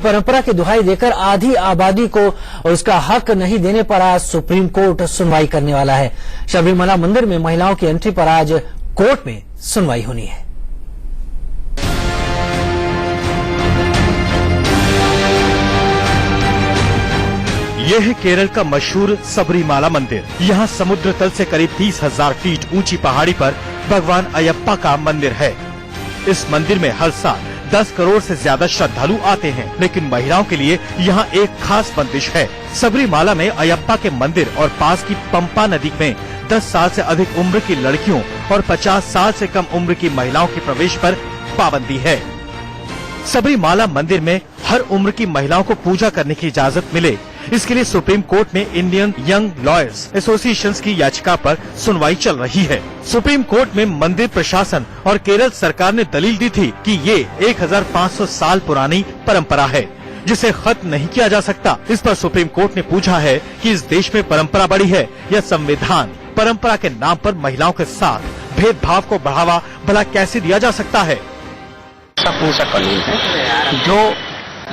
परंपरा की दुहाई देकर आधी आबादी को उसका हक नहीं देने पर आज सुप्रीम कोर्ट सुनवाई करने वाला है। सबरीमला मंदिर में महिलाओं की एंट्री पर आज कोर्ट में सुनवाई होनी है। यह है केरल का मशहूर सबरीमाला मंदिर। यहाँ समुद्र तल से करीब 30,000 फीट ऊंची पहाड़ी पर भगवान अयप्पा का मंदिर है। इस मंदिर में हर साल 10 करोड़ से ज्यादा श्रद्धालु आते हैं, लेकिन महिलाओं के लिए यहाँ एक खास बंदिश है। सबरीमाला में अयप्पा के मंदिर और पास की पंपा नदी में 10 साल से अधिक उम्र की लड़कियों और 50 साल से कम उम्र की महिलाओं के प्रवेश पर पाबंदी है। सबरीमाला मंदिर में हर उम्र की महिलाओं को पूजा करने की इजाजत मिले, इसके लिए सुप्रीम कोर्ट में इंडियन यंग लॉयर्स एसोसिएशन की याचिका पर सुनवाई चल रही है। सुप्रीम कोर्ट में मंदिर प्रशासन और केरल सरकार ने दलील दी थी कि ये 1500 साल पुरानी परंपरा है, जिसे खत्म नहीं किया जा सकता। इस पर सुप्रीम कोर्ट ने पूछा है कि इस देश में परंपरा बड़ी है या संविधान परंपरा के नाम पर महिलाओं के साथ भेदभाव को बढ़ावा भला कैसे दिया जा सकता है। कौन सा कानून है जो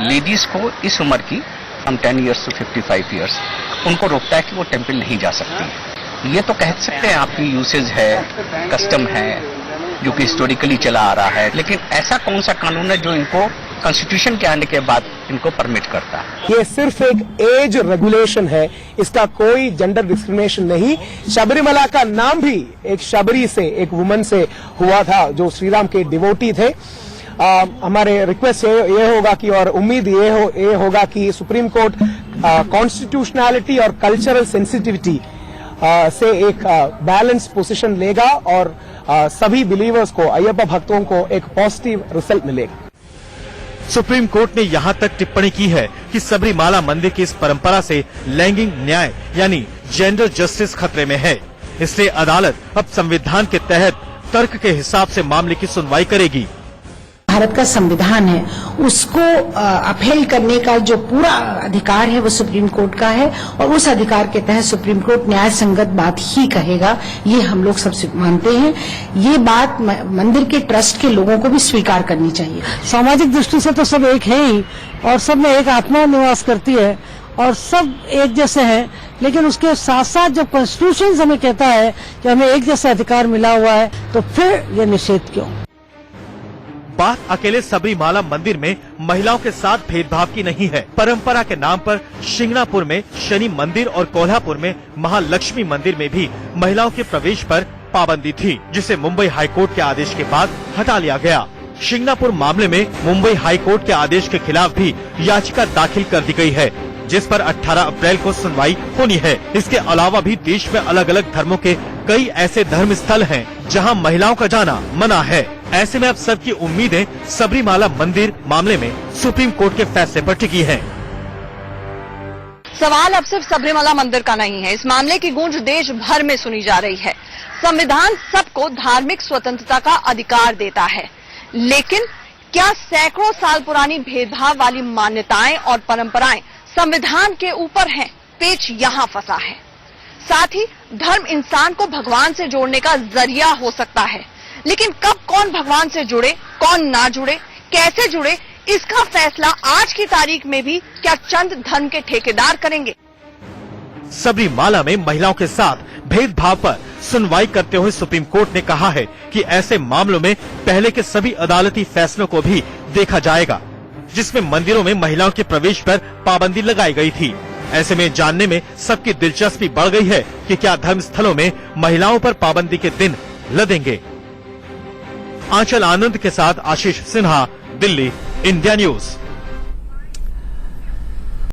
लेडीज को इस उम्र की हम 10 इयर्स टू 55 इयर्स उनको रोकता है कि वो टेम्पल नहीं जा सकती। ये तो कह सकते हैं आपकी यूसेज है, कस्टम है, जो कि हिस्टोरिकली चला आ रहा है, लेकिन ऐसा कौन सा कानून है जो इनको कॉन्स्टिट्यूशन के आने के बाद इनको परमिट करता है। ये सिर्फ एक एज रेगुलेशन है, इसका कोई जेंडर डिस्क्रिमिनेशन नहीं। शबरीमला का नाम भी एक शबरी से, एक वुमन से हुआ था जो श्री राम के डिवोटी थे। हमारे रिक्वेस्ट ये होगा कि और उम्मीद ये होगा कि सुप्रीम कोर्ट कॉन्स्टिट्यूशनैलिटी और कल्चरल सेंसिटिविटी से एक बैलेंस पोजीशन लेगा और सभी बिलीवर्स को, अयप्पा भक्तों को एक पॉजिटिव रिजल्ट मिलेगा। सुप्रीम कोर्ट ने यहाँ तक टिप्पणी की है कि सबरीमाला मंदिर की इस परंपरा से लैंगिक न्याय यानी जेंडर जस्टिस खतरे में है, इसलिए अदालत अब संविधान के तहत तर्क के हिसाब से मामले की सुनवाई करेगी। भारत का संविधान है, उसको अपहेल करने का जो पूरा अधिकार है वो सुप्रीम कोर्ट का है और उस अधिकार के तहत सुप्रीम कोर्ट न्याय संगत बात ही कहेगा, ये हम लोग सब मानते हैं। ये बात मंदिर के ट्रस्ट के लोगों को भी स्वीकार करनी चाहिए। सामाजिक दृष्टि से तो सब एक है ही और सब में एक आत्मा निवास करती है और सब एक जैसे हैं, लेकिन उसके साथ साथ जब कॉन्स्टिट्यूशन हमें कहता है कि हमें एक जैसा अधिकार मिला हुआ है तो फिर ये निषेध क्यों। बात अकेले सबरीमाला मंदिर में महिलाओं के साथ भेदभाव की नहीं है। परंपरा के नाम पर शिंगणापुर में शनि मंदिर और कोल्हापुर में महालक्ष्मी मंदिर में भी महिलाओं के प्रवेश पर पाबंदी थी, जिसे मुंबई हाईकोर्ट के आदेश के बाद हटा लिया गया। शिंगणापुर मामले में मुंबई हाईकोर्ट के आदेश के खिलाफ भी याचिका दाखिल कर दी गई है, जिस पर 18 अप्रैल को सुनवाई होनी है। इसके अलावा भी देश में अलग अलग धर्मों के कई ऐसे धर्म स्थल हैं जहां महिलाओं का जाना मना है। ऐसे में अब सबकी उम्मीदें सबरीमाला मंदिर मामले में सुप्रीम कोर्ट के फैसले पर टिकी हैं। सवाल अब सिर्फ सबरीमाला मंदिर का नहीं है, इस मामले की गूंज देश भर में सुनी जा रही है। संविधान सबको धार्मिक स्वतंत्रता का अधिकार देता है, लेकिन क्या सैकड़ों साल पुरानी भेदभाव वाली मान्यताएं और परंपराएं संविधान के ऊपर हैं? पेच यहाँ फंसा है। साथ ही धर्म इंसान को भगवान से जोड़ने का जरिया हो सकता है, लेकिन कब कौन भगवान से जुड़े, कौन ना जुड़े, कैसे जुड़े, इसका फैसला आज की तारीख में भी क्या चंद धर्म के ठेकेदार करेंगे। सबरीमाला में महिलाओं के साथ भेदभाव पर सुनवाई करते हुए सुप्रीम कोर्ट ने कहा है कि ऐसे मामलों में पहले के सभी अदालती फैसलों को भी देखा जाएगा, जिसमें मंदिरों में महिलाओं के प्रवेश पर पाबंदी लगाई गई थी। ऐसे में जानने में सबकी दिलचस्पी बढ़ गई है कि क्या धर्म स्थलों में महिलाओं पर पाबंदी के दिन लदेंगे। आंचल आनंद के साथ आशीष सिन्हा, दिल्ली, इंडिया न्यूज।